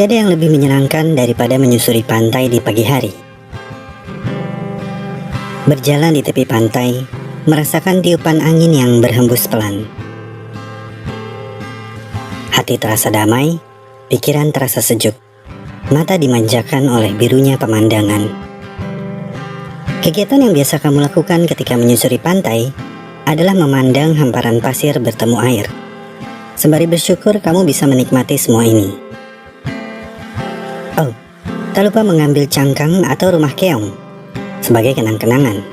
Tiada yang lebih menyenangkan daripada menyusuri pantai di pagi hari. Berjalan di tepi pantai, merasakan tiupan angin yang berhembus pelan. Hati terasa damai, pikiran terasa sejuk, mata dimanjakan oleh birunya pemandangan. Kegiatan yang biasa kamu lakukan ketika menyusuri pantai adalah memandang hamparan pasir bertemu air. Sembari bersyukur kamu bisa menikmati semua ini. Oh, tak lupa mengambil cangkang atau rumah keong sebagai kenang-kenangan.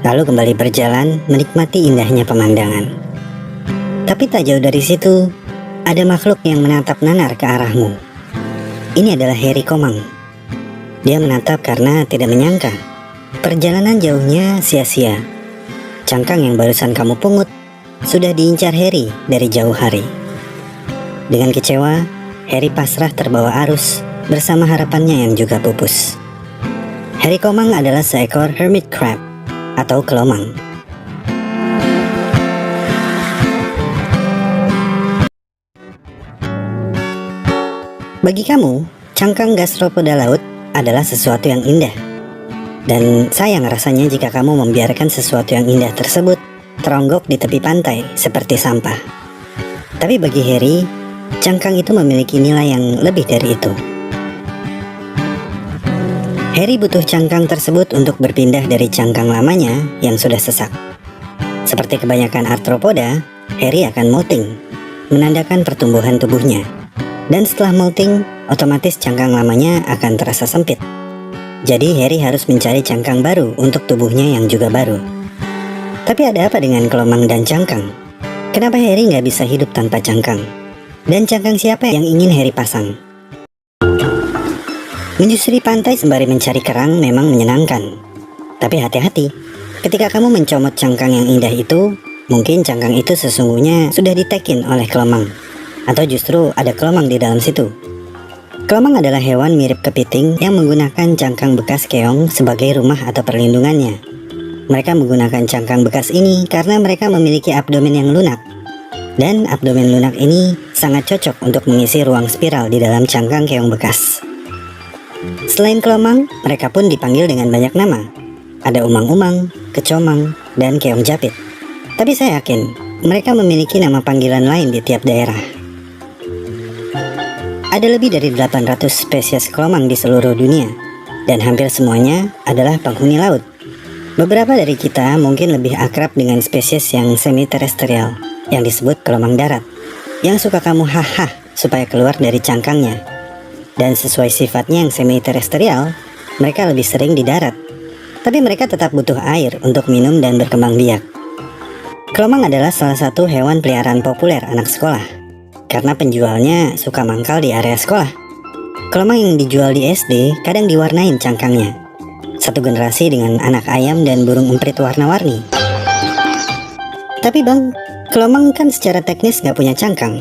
Lalu kembali berjalan menikmati indahnya pemandangan. Tapi tak jauh dari situ, ada makhluk yang menatap nanar ke arahmu. Ini adalah Harry Komang. Dia menatap karena tidak menyangka perjalanan jauhnya sia-sia. Cangkang yang barusan kamu pungut sudah diincar Harry dari jauh hari. Dengan kecewa, Harry pasrah terbawa arus bersama harapannya yang juga pupus. Harry Komang adalah seekor hermit crab atau kelomang. Bagi kamu, cangkang gastropoda laut adalah sesuatu yang indah. Dan sayang rasanya jika kamu membiarkan sesuatu yang indah tersebut teronggok di tepi pantai seperti sampah. Tapi bagi Harry, cangkang itu memiliki nilai yang lebih dari itu. Harry butuh cangkang tersebut untuk berpindah dari cangkang lamanya yang sudah sesak. Seperti kebanyakan arthropoda, Harry akan molting, menandakan pertumbuhan tubuhnya. Dan setelah molting, otomatis cangkang lamanya akan terasa sempit. Jadi Harry harus mencari cangkang baru untuk tubuhnya yang juga baru. Tapi ada apa dengan kelomang dan cangkang? Kenapa Harry nggak bisa hidup tanpa cangkang? Dan cangkang siapa yang ingin Harry pasang? Menyusuri pantai sembari mencari kerang memang menyenangkan. Tapi hati-hati, ketika kamu mencomot cangkang yang indah itu, mungkin cangkang itu sesungguhnya sudah ditekin oleh kelomang. Atau justru ada kelomang di dalam situ. Kelomang adalah hewan mirip kepiting yang menggunakan cangkang bekas keong sebagai rumah atau perlindungannya. Mereka menggunakan cangkang bekas ini karena mereka memiliki abdomen yang lunak. Dan abdomen lunak ini sangat cocok untuk mengisi ruang spiral di dalam cangkang keong bekas. Selain kelomang, mereka pun dipanggil dengan banyak nama. Ada umang-umang, kecomang, dan keong japit. Tapi saya yakin, mereka memiliki nama panggilan lain di tiap daerah. Ada lebih dari 800 spesies kelomang di seluruh dunia, dan hampir semuanya adalah penghuni laut. Beberapa dari kita mungkin lebih akrab dengan spesies yang semi-terestrial, yang disebut kelomang darat, yang suka kamu haha supaya keluar dari cangkangnya. Dan sesuai sifatnya yang semi-terestrial, mereka lebih sering di darat. Tapi mereka tetap butuh air untuk minum dan berkembang biak. Kelomang adalah salah satu hewan peliharaan populer anak sekolah, karena penjualnya suka mangkal di area sekolah. Kelomang yang dijual di SD kadang diwarnain cangkangnya. Satu generasi dengan anak ayam dan burung emprit warna-warni. Tapi bang, kelomang kan secara teknis gak punya cangkang.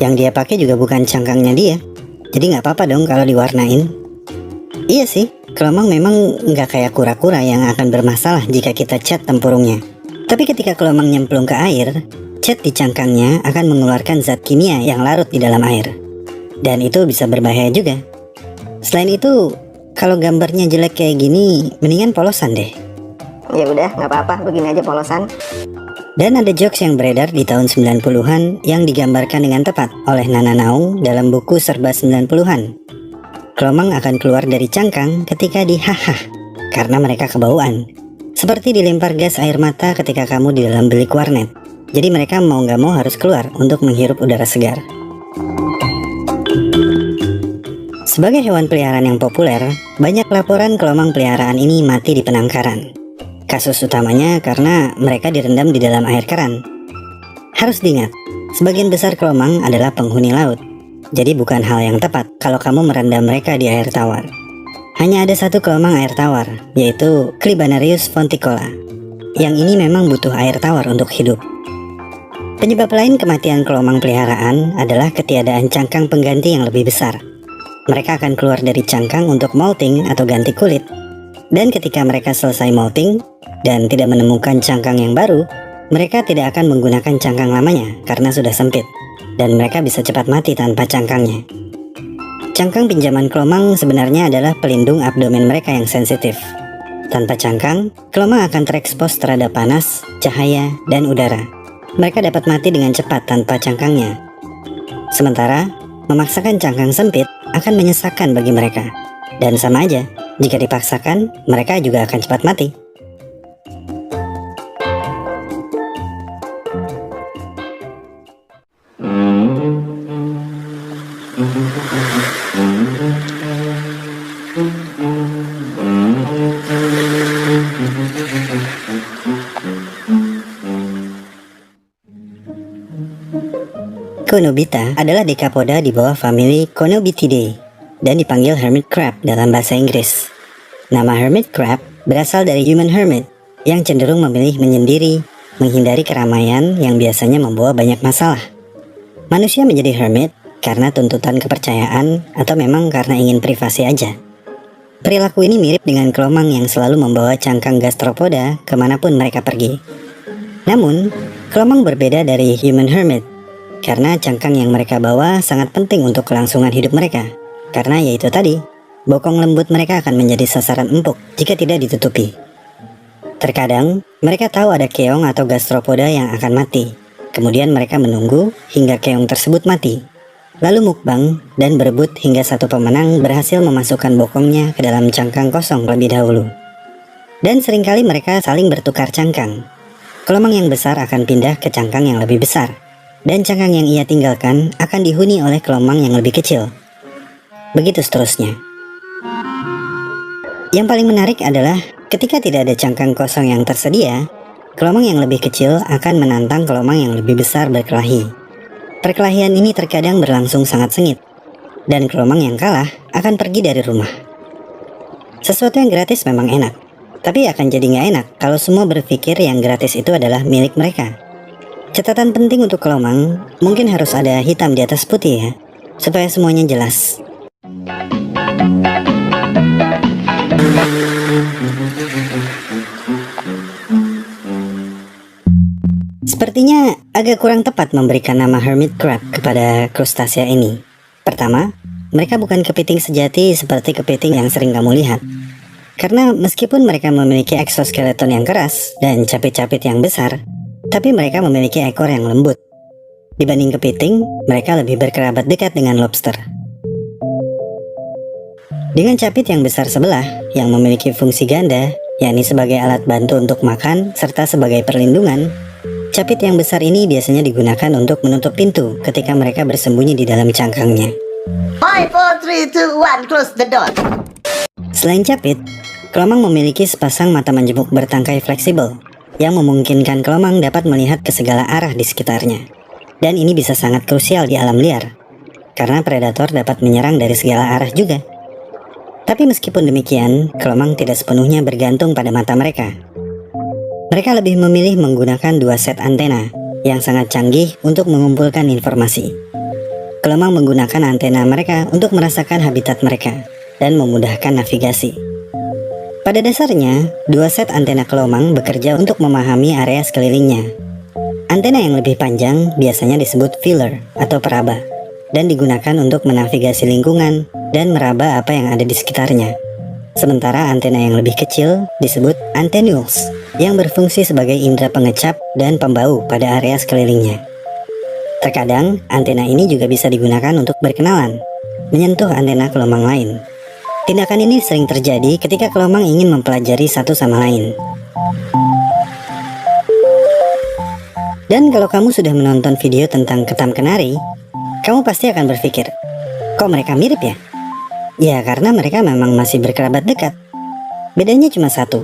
Yang dia pakai juga bukan cangkangnya dia. Jadi nggak apa-apa dong kalau diwarnain. Iya sih, kelomang memang nggak kayak kura-kura yang akan bermasalah jika kita cat tempurungnya. Tapi ketika kelomang nyemplung ke air, cat di cangkangnya akan mengeluarkan zat kimia yang larut di dalam air. Dan itu bisa berbahaya juga. Selain itu, kalau gambarnya jelek kayak gini, mendingan polosan deh. Ya udah, nggak apa-apa, begini aja polosan. Dan ada jokes yang beredar di tahun 90-an yang digambarkan dengan tepat oleh Nana Naung dalam buku Serba 90-an. Kelomang akan keluar dari cangkang ketika dihahah karena mereka kebauan. Seperti dilempar gas air mata ketika kamu di dalam bilik warnet. Jadi mereka mau gak mau harus keluar untuk menghirup udara segar. Sebagai hewan peliharaan yang populer, banyak laporan kelomang peliharaan ini mati di penangkaran. Kasus utamanya karena mereka direndam di dalam air keran. Harus diingat, sebagian besar kelomang adalah penghuni laut. Jadi bukan hal yang tepat kalau kamu merendam mereka di air tawar. Hanya ada satu kelomang air tawar, yaitu Clibanarius fonticola. Yang ini memang butuh air tawar untuk hidup. Penyebab lain kematian kelomang peliharaan adalah ketiadaan cangkang pengganti yang lebih besar. Mereka akan keluar dari cangkang untuk molting atau ganti kulit. Dan ketika mereka selesai molting dan tidak menemukan cangkang yang baru, mereka tidak akan menggunakan cangkang lamanya karena sudah sempit, dan mereka bisa cepat mati tanpa cangkangnya. Cangkang pinjaman kelomang sebenarnya adalah pelindung abdomen mereka yang sensitif. Tanpa cangkang, kelomang akan terekspos terhadap panas, cahaya, dan udara. Mereka dapat mati dengan cepat tanpa cangkangnya. Sementara, memaksakan cangkang sempit akan menyesakan bagi mereka. Dan sama aja, jika dipaksakan, mereka juga akan cepat mati. Conobita adalah dekapoda di bawah famili Conobitidae dan dipanggil hermit crab dalam bahasa Inggris. Nama hermit crab berasal dari human hermit yang cenderung memilih menyendiri, menghindari keramaian yang biasanya membawa banyak masalah. Manusia menjadi hermit karena tuntutan kepercayaan atau memang karena ingin privasi aja. Perilaku ini mirip dengan kelomang yang selalu membawa cangkang gastropoda kemanapun mereka pergi. Namun, kelomang berbeda dari human hermit karena cangkang yang mereka bawa sangat penting untuk kelangsungan hidup mereka. Karena yaitu tadi, bokong lembut mereka akan menjadi sasaran empuk jika tidak ditutupi. Terkadang, mereka tahu ada keong atau gastropoda yang akan mati. Kemudian mereka menunggu hingga keong tersebut mati. Lalu mukbang dan berebut hingga satu pemenang berhasil memasukkan bokongnya ke dalam cangkang kosong terlebih dahulu. Dan seringkali mereka saling bertukar cangkang. Kelomang yang besar akan pindah ke cangkang yang lebih besar. Dan cangkang yang ia tinggalkan akan dihuni oleh kelomang yang lebih kecil. Begitu seterusnya. Yang paling menarik adalah ketika tidak ada cangkang kosong yang tersedia, kelomang yang lebih kecil akan menantang kelomang yang lebih besar berkelahi. Perkelahian ini terkadang berlangsung sangat sengit, dan kelomang yang kalah akan pergi dari rumah. Sesuatu yang gratis memang enak, tapi akan jadi nggak enak kalau semua berpikir yang gratis itu adalah milik mereka. Catatan penting untuk kelomang, mungkin harus ada hitam di atas putih ya, supaya semuanya jelas. Sepertinya agak kurang tepat memberikan nama hermit crab kepada krustasea ini. Pertama, mereka bukan kepiting sejati seperti kepiting yang sering kamu lihat. Karena meskipun mereka memiliki eksoskeleton yang keras dan capit-capit yang besar, tapi mereka memiliki ekor yang lembut. Dibanding kepiting, mereka lebih berkerabat dekat dengan lobster. Dengan capit yang besar sebelah, yang memiliki fungsi ganda, yakni sebagai alat bantu untuk makan, serta sebagai perlindungan, capit yang besar ini biasanya digunakan untuk menutup pintu ketika mereka bersembunyi di dalam cangkangnya. 5, 4, 3, 2, 1, close the door. Selain capit, kelomang memiliki sepasang mata menjemuk bertangkai fleksibel, yang memungkinkan kelomang dapat melihat ke segala arah di sekitarnya. Dan ini bisa sangat krusial di alam liar, karena predator dapat menyerang dari segala arah juga. Tapi meskipun demikian, kelomang tidak sepenuhnya bergantung pada mata mereka. Mereka lebih memilih menggunakan dua set antena, yang sangat canggih untuk mengumpulkan informasi. Kelomang menggunakan antena mereka untuk merasakan habitat mereka, dan memudahkan navigasi. Pada dasarnya, dua set antena kelomang bekerja untuk memahami area sekelilingnya. Antena yang lebih panjang biasanya disebut feeler atau peraba, dan digunakan untuk menavigasi lingkungan dan meraba apa yang ada di sekitarnya. Sementara antena yang lebih kecil disebut antennules, yang berfungsi sebagai indera pengecap dan pembau pada area sekelilingnya. Terkadang, antena ini juga bisa digunakan untuk berkenalan, menyentuh antena kelomang lain. Tindakan ini sering terjadi ketika kelomang ingin mempelajari satu sama lain. Dan kalau kamu sudah menonton video tentang ketam kenari, kamu pasti akan berpikir, kok mereka mirip ya? Ya karena mereka memang masih berkerabat dekat. Bedanya cuma satu,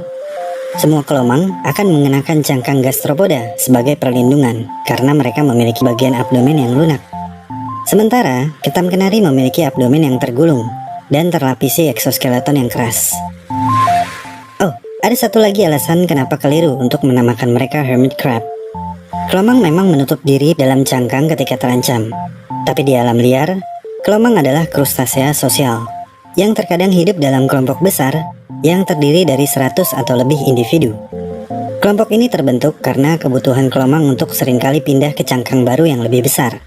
semua kelomang akan mengenakan cangkang gastropoda sebagai perlindungan karena mereka memiliki bagian abdomen yang lunak. Sementara ketam kenari memiliki abdomen yang tergulung dan terlapisi eksoskeleton yang keras. Oh, ada satu lagi alasan kenapa keliru untuk menamakan mereka hermit crab. Kelomang memang menutup diri dalam cangkang ketika terancam. Tapi di alam liar, kelomang adalah krustasea sosial yang terkadang hidup dalam kelompok besar yang terdiri dari 100 atau lebih individu. Kelompok ini terbentuk karena kebutuhan kelomang untuk seringkali pindah ke cangkang baru yang lebih besar.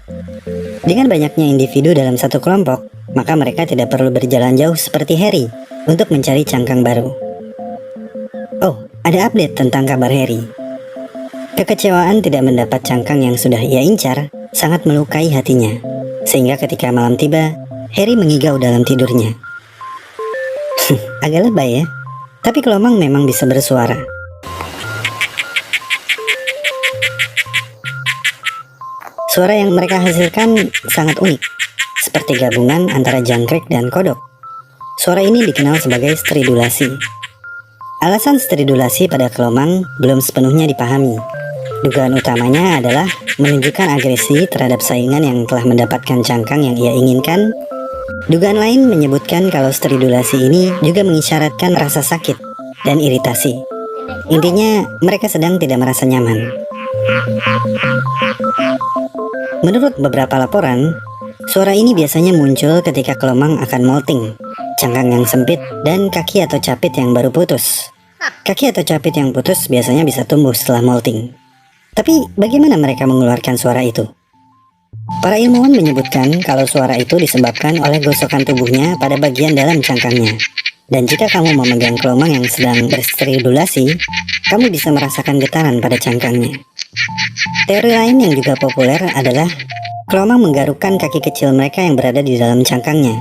Dengan banyaknya individu dalam satu kelompok, maka mereka tidak perlu berjalan jauh seperti Harry untuk mencari cangkang baru. Oh, ada update tentang kabar Harry. Kekecewaan tidak mendapat cangkang yang sudah ia incar sangat melukai hatinya, sehingga ketika malam tiba, Harry mengigau dalam tidurnya. Agak lebay ya, tapi kelomang memang bisa bersuara. Suara yang mereka hasilkan sangat unik, seperti gabungan antara jangkrik dan kodok. Suara ini dikenal sebagai stridulasi. Alasan stridulasi pada kelomang belum sepenuhnya dipahami. Dugaan utamanya adalah menunjukkan agresi terhadap saingan yang telah mendapatkan cangkang yang ia inginkan. Dugaan lain menyebutkan kalau stridulasi ini juga mengisyaratkan rasa sakit dan iritasi. Intinya, mereka sedang tidak merasa nyaman. Menurut beberapa laporan, suara ini biasanya muncul ketika kelomang akan molting, cangkang yang sempit, dan kaki atau capit yang baru putus. Kaki atau capit yang putus biasanya bisa tumbuh setelah molting. Tapi bagaimana mereka mengeluarkan suara itu? Para ilmuwan menyebutkan kalau suara itu disebabkan oleh gosokan tubuhnya pada bagian dalam cangkangnya. Dan jika kamu memegang kelomang yang sedang berstridulasi, kamu bisa merasakan getaran pada cangkangnya. Teori lain yang juga populer adalah kelomang menggarukkan kaki kecil mereka yang berada di dalam cangkangnya.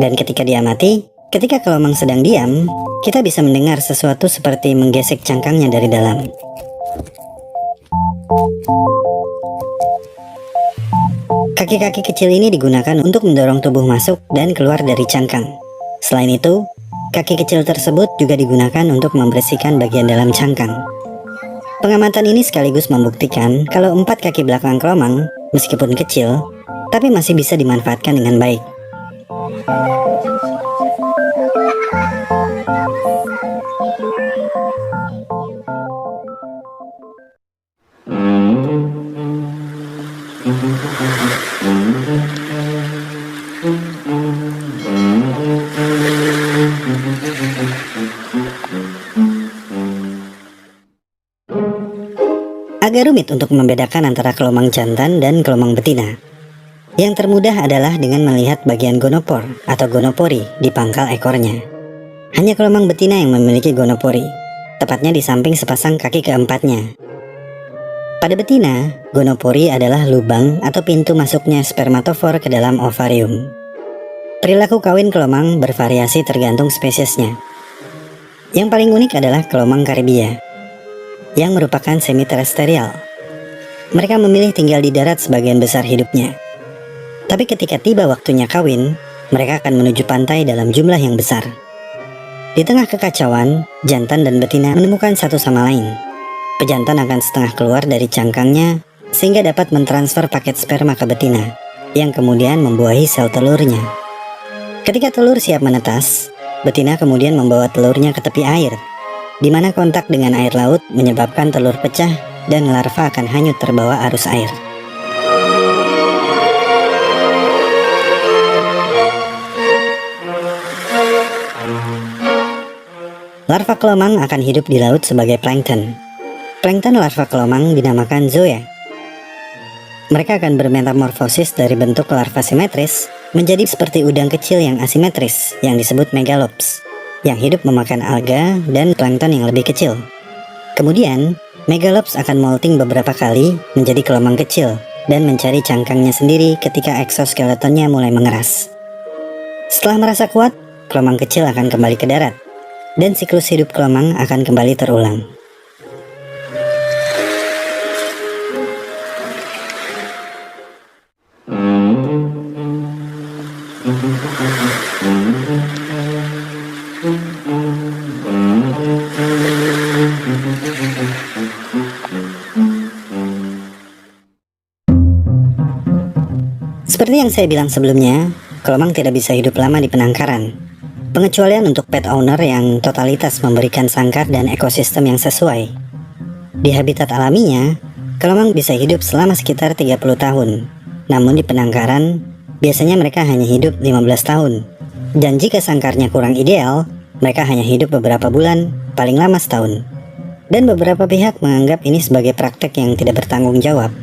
Dan ketika diamati, ketika kelomang sedang diam, kita bisa mendengar sesuatu seperti menggesek cangkangnya dari dalam. Kaki-kaki kecil ini digunakan untuk mendorong tubuh masuk dan keluar dari cangkang. Selain itu, kaki kecil tersebut juga digunakan untuk membersihkan bagian dalam cangkang. Pengamatan ini sekaligus membuktikan kalau 4 kaki belakang kelomang, meskipun kecil, tapi masih bisa dimanfaatkan dengan baik. Agak rumit untuk membedakan antara kelomang jantan dan kelomang betina. Yang termudah adalah dengan melihat bagian gonopor atau gonopori di pangkal ekornya. Hanya kelomang betina yang memiliki gonopori, tepatnya di samping sepasang kaki keempatnya. Pada betina, gonopori adalah lubang atau pintu masuknya spermatofor ke dalam ovarium. Perilaku kawin kelomang bervariasi tergantung spesiesnya. Yang paling unik adalah kelomang Karibia, yang merupakan semi-terestrial. Mereka memilih tinggal di darat sebagian besar hidupnya. Tapi ketika tiba waktunya kawin, mereka akan menuju pantai dalam jumlah yang besar. Di tengah kekacauan, jantan dan betina menemukan satu sama lain. Pejantan akan setengah keluar dari cangkangnya sehingga dapat mentransfer paket sperma ke betina, yang kemudian membuahi sel telurnya. Ketika telur siap menetas, betina kemudian membawa telurnya ke tepi air, di mana kontak dengan air laut menyebabkan telur pecah dan larva akan hanyut terbawa arus air. Larva kelomang akan hidup di laut sebagai plankton. Plankton larva kelomang dinamakan zoea. Mereka akan bermetamorfosis dari bentuk larva simetris menjadi seperti udang kecil yang asimetris yang disebut megalops, yang hidup memakan alga dan plankton yang lebih kecil. Kemudian, megalops akan molting beberapa kali menjadi kelomang kecil dan mencari cangkangnya sendiri ketika eksoskeletonnya mulai mengeras. Setelah merasa kuat, kelomang kecil akan kembali ke darat, dan siklus hidup kelomang akan kembali terulang. Seperti yang saya bilang sebelumnya, kelomang tidak bisa hidup lama di penangkaran. Pengecualian untuk pet owner yang totalitas memberikan sangkar dan ekosistem yang sesuai. Di habitat alaminya, kelomang bisa hidup selama sekitar 30 tahun. Namun di penangkaran, biasanya mereka hanya hidup 15 tahun. Dan jika sangkarnya kurang ideal, mereka hanya hidup beberapa bulan, paling lama setahun. Dan beberapa pihak menganggap ini sebagai praktek yang tidak bertanggung jawab.